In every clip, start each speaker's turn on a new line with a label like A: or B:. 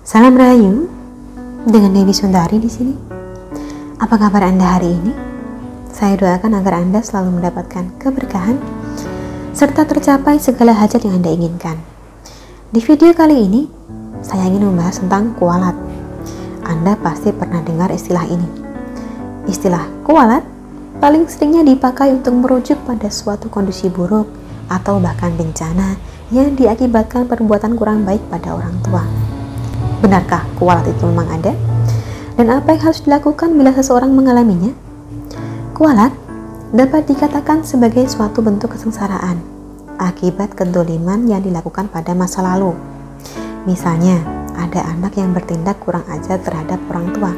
A: Salam Rahayu, dengan Dewi Sundari di sini. Apa kabar Anda hari ini? Saya doakan agar Anda selalu mendapatkan keberkahan serta tercapai segala hajat yang Anda inginkan. Di video kali ini, saya ingin membahas tentang kualat. Anda pasti pernah dengar istilah ini. Istilah kualat paling seringnya dipakai untuk merujuk pada suatu kondisi buruk atau bahkan bencana yang diakibatkan perbuatan kurang baik pada orang tua. Benarkah kualat itu memang ada? Dan apa yang harus dilakukan bila seseorang mengalaminya? Kualat dapat dikatakan sebagai suatu bentuk kesengsaraan akibat kedoliman yang dilakukan pada masa lalu. Misalnya, ada anak yang bertindak kurang ajar terhadap orang tua.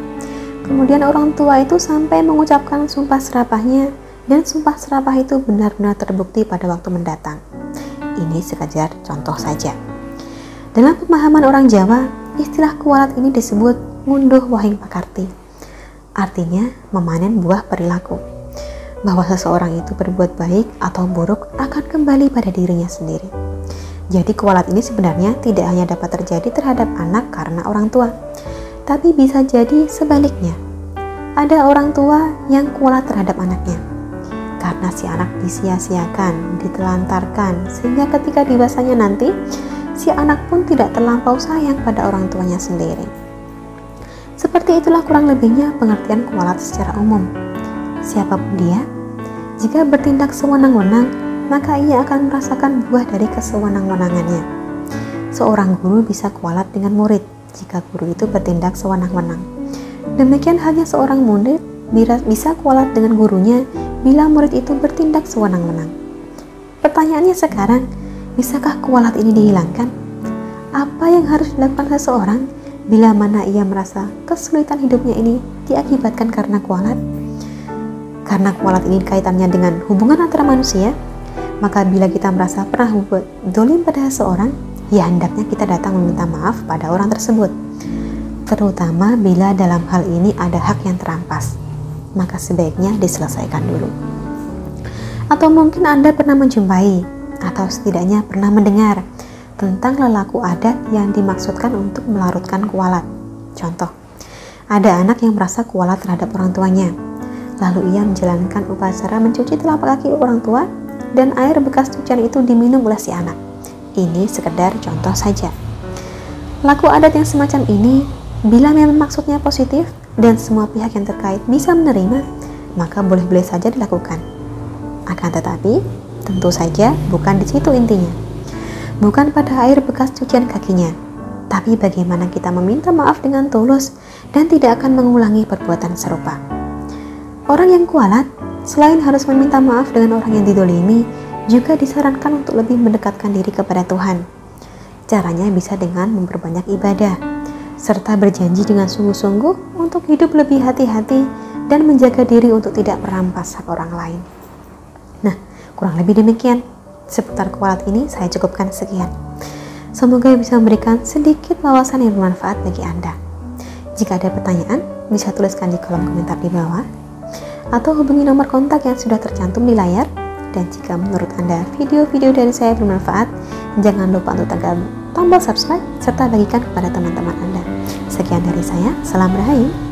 A: Kemudian orang tua itu sampai mengucapkan sumpah serapahnya, dan sumpah serapah itu benar-benar terbukti pada waktu mendatang. Ini sekedar contoh saja. Dalam pemahaman orang Jawa, istilah kualat ini disebut ngunduh wahing pakarti. Artinya memanen buah perilaku, bahwa seseorang itu berbuat baik atau buruk akan kembali pada dirinya sendiri. Jadi kualat ini sebenarnya tidak hanya dapat terjadi terhadap anak karena orang tua, tapi bisa jadi sebaliknya. Ada orang tua yang kualat terhadap anaknya karena si anak disia-siakan, ditelantarkan, sehingga ketika dewasanya nanti si anak pun tidak terlampau sayang pada orang tuanya sendiri. Seperti itulah kurang lebihnya pengertian kualat secara umum. Siapapun dia, jika bertindak sewenang-wenang, maka ia akan merasakan buah dari kesewenang-wenangannya. Seorang guru bisa kualat dengan murid jika guru itu bertindak sewenang-wenang. Demikian halnya seorang murid bisa kualat dengan gurunya bila murid itu bertindak sewenang-wenang. Pertanyaannya sekarang, bisakah kualat ini dihilangkan? Apa yang harus dilakukan seseorang bila mana ia merasa kesulitan hidupnya ini diakibatkan karena kualat? Karena kualat ini kaitannya dengan hubungan antara manusia, maka bila kita merasa pernah berbuat dolim pada seseorang, ya hendaknya kita datang meminta maaf pada orang tersebut. Terutama bila dalam hal ini ada hak yang terampas, maka sebaiknya diselesaikan dulu. Atau mungkin Anda pernah menjumpai atau setidaknya pernah mendengar tentang lelaku adat yang dimaksudkan untuk melarutkan kualat. Contoh, ada anak yang merasa kualat terhadap orang tuanya, lalu ia menjalankan upacara mencuci telapak kaki orang tua dan air bekas cucian itu diminum oleh si anak. Ini sekedar contoh saja. Laku adat yang semacam ini, bila memang maksudnya positif dan semua pihak yang terkait bisa menerima, maka boleh-boleh saja dilakukan. Akan tetapi, tentu saja bukan di situ intinya. Bukan pada air bekas cucian kakinya, tapi bagaimana kita meminta maaf dengan tulus dan tidak akan mengulangi perbuatan serupa. Orang yang kualat, selain harus meminta maaf dengan orang yang didolimi, juga disarankan untuk lebih mendekatkan diri kepada Tuhan. Caranya bisa dengan memperbanyak ibadah, serta berjanji dengan sungguh-sungguh untuk hidup lebih hati-hati dan menjaga diri untuk tidak merampas hak orang lain. Nah, kurang lebih demikian. Seputar kualat ini saya cukupkan sekian. Semoga bisa memberikan sedikit wawasan yang bermanfaat bagi Anda. Jika ada pertanyaan, bisa tuliskan di kolom komentar di bawah, atau hubungi nomor kontak yang sudah tercantum di layar. Dan jika menurut Anda video-video dari saya bermanfaat, jangan lupa untuk tekan tombol subscribe serta bagikan kepada teman-teman Anda. Sekian dari saya, salam Rahayu.